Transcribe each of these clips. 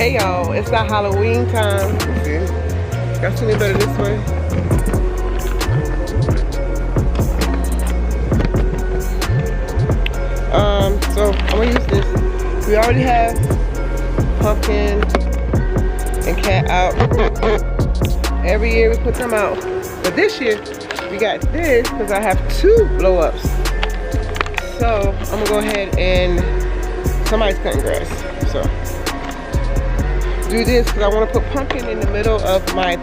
Hey y'all, it's not Halloween time. See? Got any better this way? So I'm gonna use this. We already have pumpkin and cat out. Every year we put them out. But this year we got this because I have 2 blow-ups. So I'm gonna go ahead and somebody's cutting grass. So do this because I want to put pumpkin in the middle of my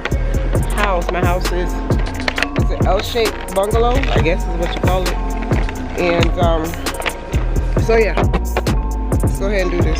house. My house is an L-shaped bungalow, I guess is what you call it. And so yeah, let's go ahead and do this.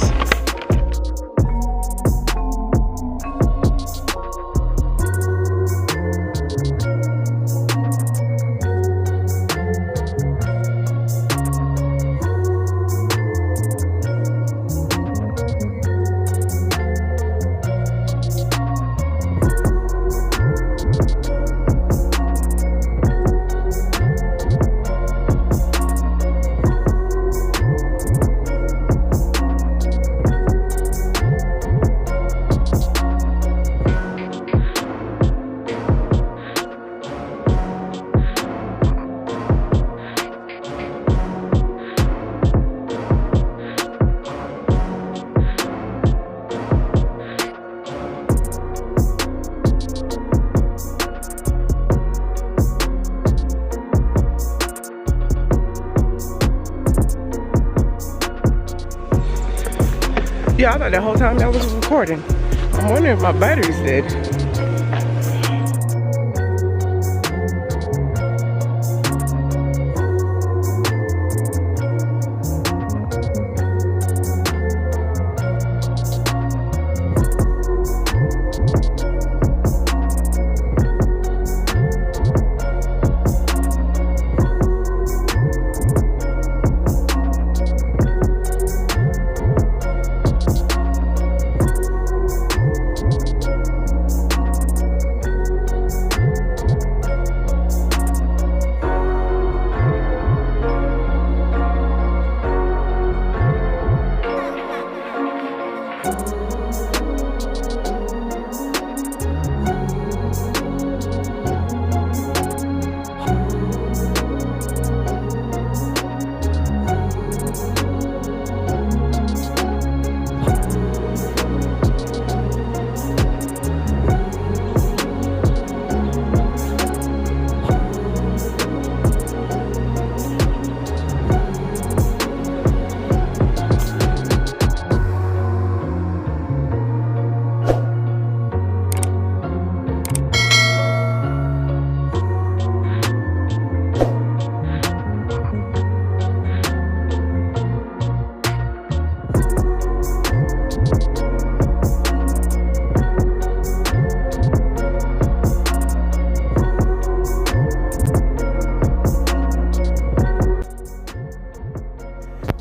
Yeah, I thought the whole time that was recording. I'm wondering if my battery's dead.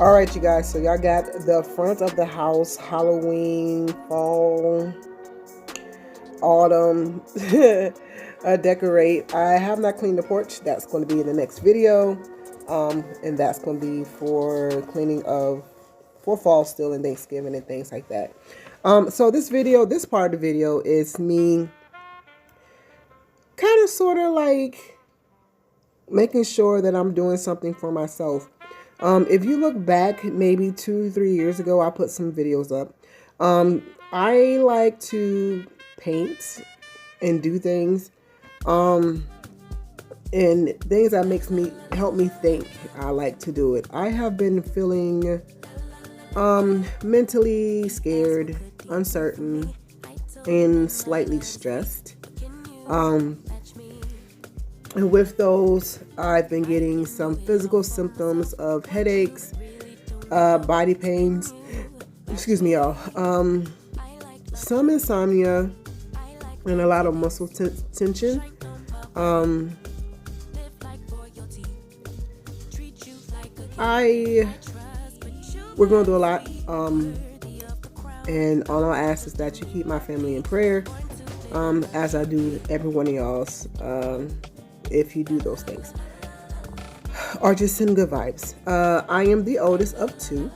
All right, you guys, so y'all got the front of the house, Halloween, fall, autumn, decorate. I have not cleaned the porch. That's going to be in the next video. And that's going to be for cleaning for fall still and Thanksgiving and things like that. So this part of the video is me kind of sort of like making sure that I'm doing something for myself. If you look back maybe 2-3 years ago, I put some videos up. I like to paint and do things, and things that help me think. I like to do it. I have been feeling mentally scared, uncertain, and slightly stressed. And with those, I've been getting some physical symptoms of headaches, body pains, excuse me, y'all, some insomnia, and a lot of muscle tension. We're going through a lot, and all I ask is that you keep my family in prayer, as I do every one of y'all's. If you do those things, or just send good vibes. I am the oldest of 2.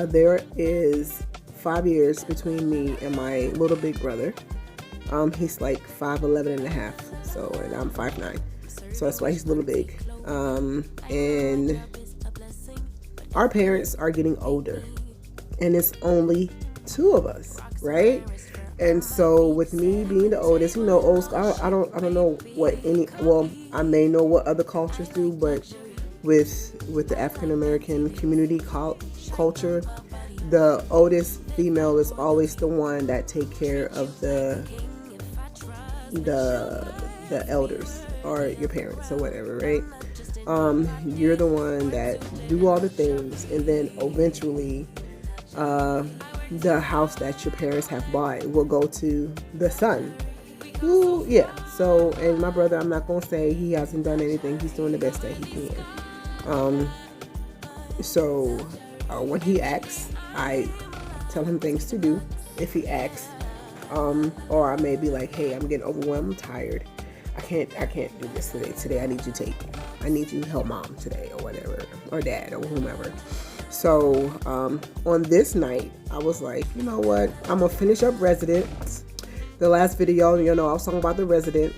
There is 5 years between me and my little big brother. He's like 5'11" and a half, so, and I'm 5'9", so that's why he's a little big. And our parents are getting older, and it's only 2 of us, right? And so with me being the oldest, you know, old school, I don't know what I may know what other cultures do, but with the African American community culture, the oldest female is always the one that take care of the elders or your parents or whatever, right? You're the one that do all the things, and then eventually the house that your parents have bought will go to the son. Ooh, yeah. So, and my brother, I'm not gonna say he hasn't done anything. He's doing the best that he can. So when he asks, I tell him things to do if he asks. Or I may be like, hey, I'm getting overwhelmed, I'm tired. I can't do this today. Today I need you to help mom today, or whatever, or dad, or whomever. So on this night, I was like, you know what? I'm gonna finish up Residence. The last video, you know, I was talking about the Resident.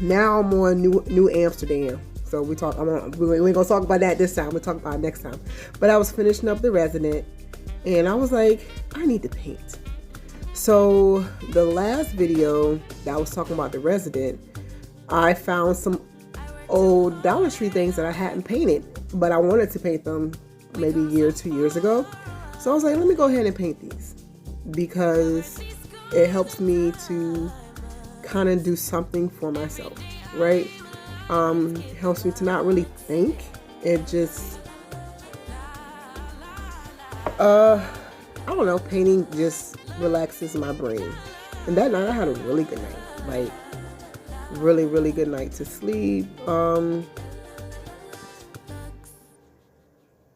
Now I'm on New Amsterdam. So we ain't gonna talk about that this time. We'll talk about it next time. But I was finishing up the Resident, and I was like, I need to paint. So the last video that I was talking about the Resident, I found some old Dollar Tree things that I hadn't painted, but I wanted to paint them maybe a year or 2 years ago. So I was like, let me go ahead and paint these, because it helps me to kind of do something for myself, right? It helps me to not really think. It just, I don't know, painting just relaxes my brain. And that night I had a really good night, like really, really good night to sleep.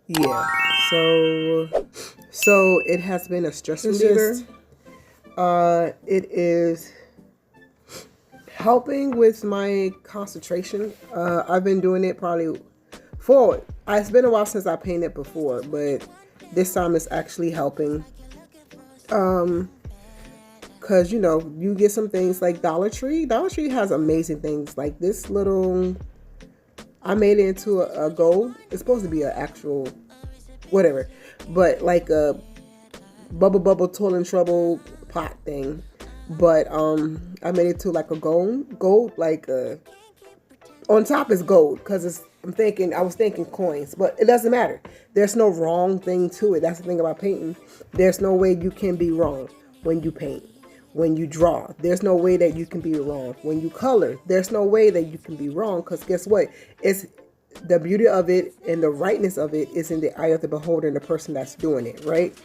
Yeah, so it has been a stress reliever. It is helping with my concentration. I've been doing it probably it's been a while since I painted before, but this time it's actually helping. Cause you know, you get some things like Dollar Tree. Dollar Tree has amazing things like this little, I made it into a gold. It's supposed to be an actual whatever, but like a bubble toilet and trouble pot thing. But I made it to like a gold like on top is gold, because I was thinking coins, but it doesn't matter. There's no wrong thing to it. That's the thing about painting. There's no way you can be wrong when you paint. When you draw, there's no way that you can be wrong. When you color, there's no way that you can be wrong, because guess what? It's the beauty of it and the rightness of it is in the eye of the beholder and the person that's doing it, right?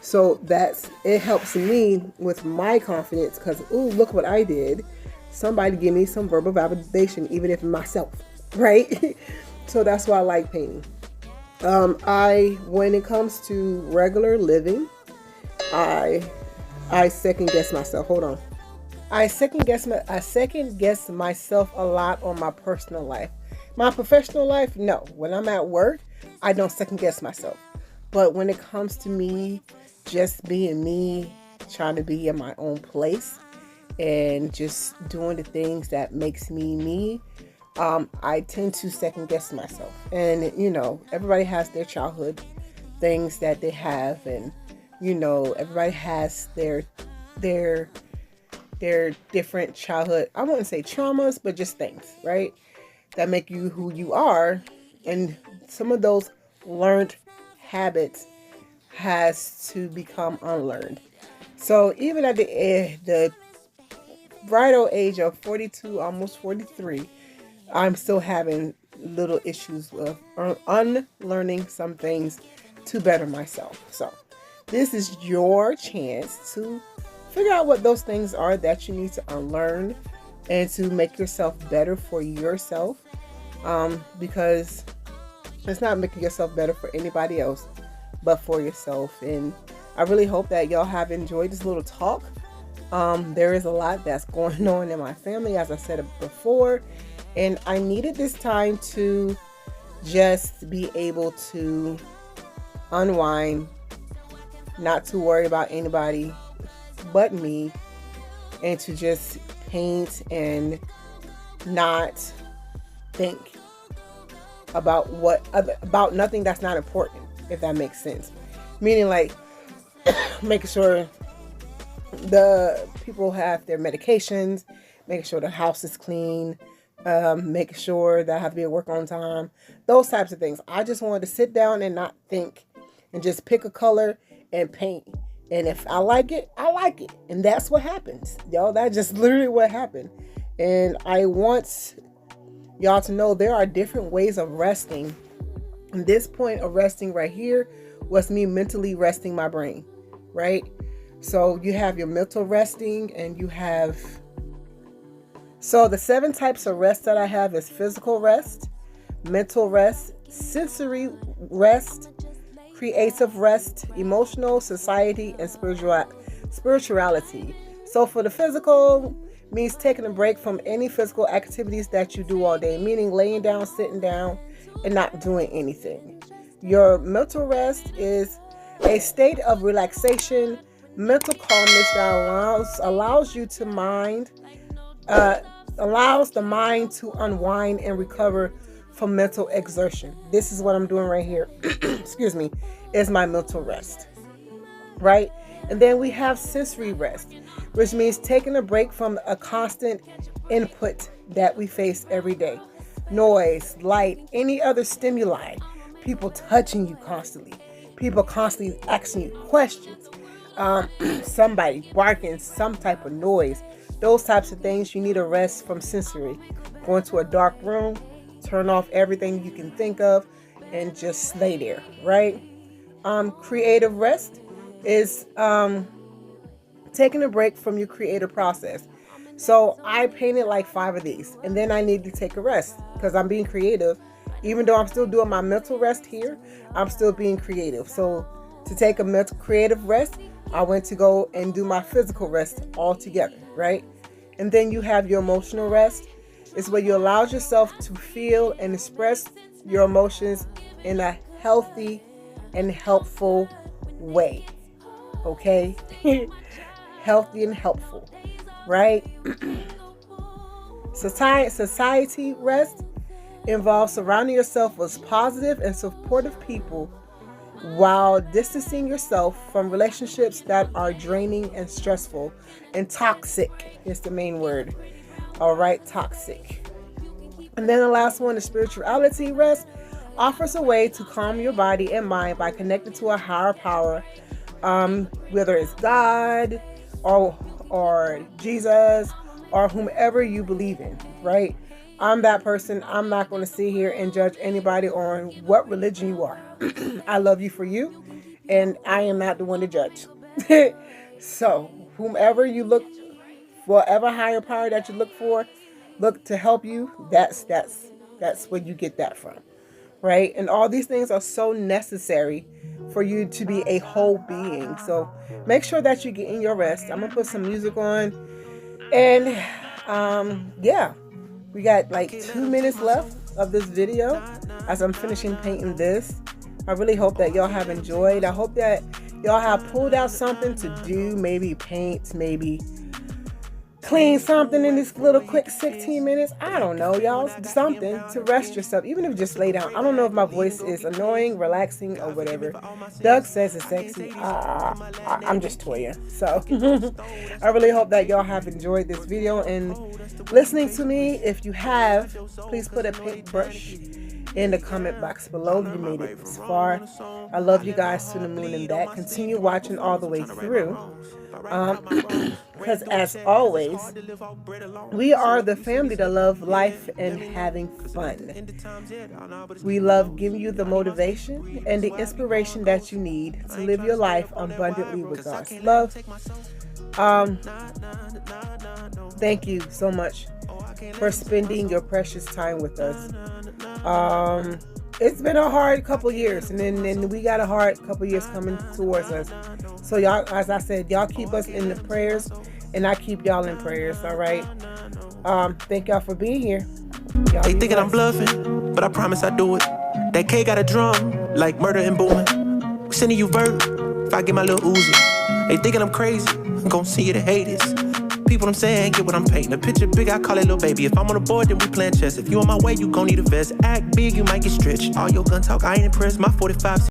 So it helps me with my confidence, because ooh, look what I did. Somebody give me some verbal validation, even if myself, right? So that's why I like painting. When it comes to regular living, I second guess myself. Hold on. I second guess myself a lot on my personal life. My professional life, no. When I'm at work, I don't second guess myself. But when it comes to me just being me, trying to be in my own place and just doing the things that makes me me, I tend to second guess myself. And you know, everybody has their childhood things that they have, and you know, everybody has their different childhood, I wouldn't say traumas, but just things, right, that make you who you are. And some of those learned habits has to become unlearned. So even at the right old age of 42, almost 43, I'm still having little issues with unlearning some things to better myself. So this is your chance to figure out what those things are that you need to unlearn and to make yourself better for yourself. Because it's not making yourself better for anybody else but for yourself. And I really hope that y'all have enjoyed this little talk. There is a lot that's going on in my family, as I said before, and I needed this time to just be able to unwind not to worry about anybody but me, and to just paint and not think about about nothing that's not important, if that makes sense. Meaning, like, making sure the people have their medications, making sure the house is clean, making sure that I have to be at work on time, those types of things. I just wanted to sit down and not think, and just pick a color and paint. And if I like it, I like it. And that's what happens. Y'all, that's just literally what happened. And I want y'all to know there are different ways of resting. And this point of resting right here was me mentally resting my brain, right? So you have your mental resting, and you have... So the 7 types of rest that I have is physical rest, mental rest, sensory rest, creative rest, emotional, society, and spirituality. So for the physical, means taking a break from any physical activities that you do all day, meaning laying down, sitting down, and not doing anything. Your mental rest is a state of relaxation, mental calmness that allows you to allows the mind to unwind and recover from mental exertion. This is what I'm doing right here. Excuse me, is my mental rest, right? And then we have sensory rest, which means taking a break from a constant input that we face every day. Noise, light, any other stimuli, people touching you constantly, people constantly asking you questions, somebody barking, some type of noise, those types of things. You need a rest from sensory. Go into a dark room, turn off everything you can think of, and just lay there, right? Creative rest is taking a break from your creative process. So I painted like 5 of these, and then I need to take a rest because I'm being creative. Even though I'm still doing my mental rest here, I'm still being creative. So to take a mental creative rest, I went to go and do my physical rest all together, right? And then you have your emotional rest. It's where you allow yourself to feel and express your emotions in a healthy and helpful way. Okay? Healthy and helpful, right? Society rest involves surrounding yourself with positive and supportive people while distancing yourself from relationships that are draining and stressful and toxic is the main word. All right, toxic. And then the last one is spirituality rest. Offers a way to calm your body and mind by connecting to a higher power, whether it's God or Jesus or whomever you believe in, right? I'm that person. I'm not going to sit here and judge anybody on what religion you are. I love you for you, and I am not the one to judge. So, whomever you look, whatever higher power that you look to help you, that's where you get that from, right? And all these things are so necessary for you to be a whole being. So, make sure that you get in your rest. I'm gonna put some music on, and yeah. We got like 2 minutes left of this video as I'm finishing painting this. I really hope that y'all have enjoyed. I hope that y'all have pulled out something to do. Maybe paint, maybe clean something in this little quick 16 minutes. I don't know, y'all. Something to rest yourself, even if you just lay down. I don't know if my voice is annoying, relaxing, or whatever. Doug says it's sexy. I'm just Toya. So I really hope that y'all have enjoyed this video and listening to me. If you have, please put a paintbrush in the comment box below. You made it this far. I love you guys to the moon and back. Continue watching all the way through. Because as always, we are the family that love life and having fun. We love giving you the motivation and the inspiration that you need to live your life abundantly with God's love. Thank you so much for spending your precious time with us. It's been a hard couple years, and then we got a hard couple years coming towards us. So y'all, as I said, y'all keep us in the prayers, and I keep y'all in prayers. All right. Thank y'all for being here. They thinking I'm bluffing, but I promise I do it. That K got a drum like murder and booming. We sending you vert. if I get my little Uzi. They thinking I'm crazy, I'm gon' see you to hate this. People I'm saying, get what I'm painting. A picture big, I call it little baby. If I'm on the board, then we playing chess. If you on my way, you gon' need a vest. Act big, you might get stretched. All your gun talk, I ain't impressed. My 45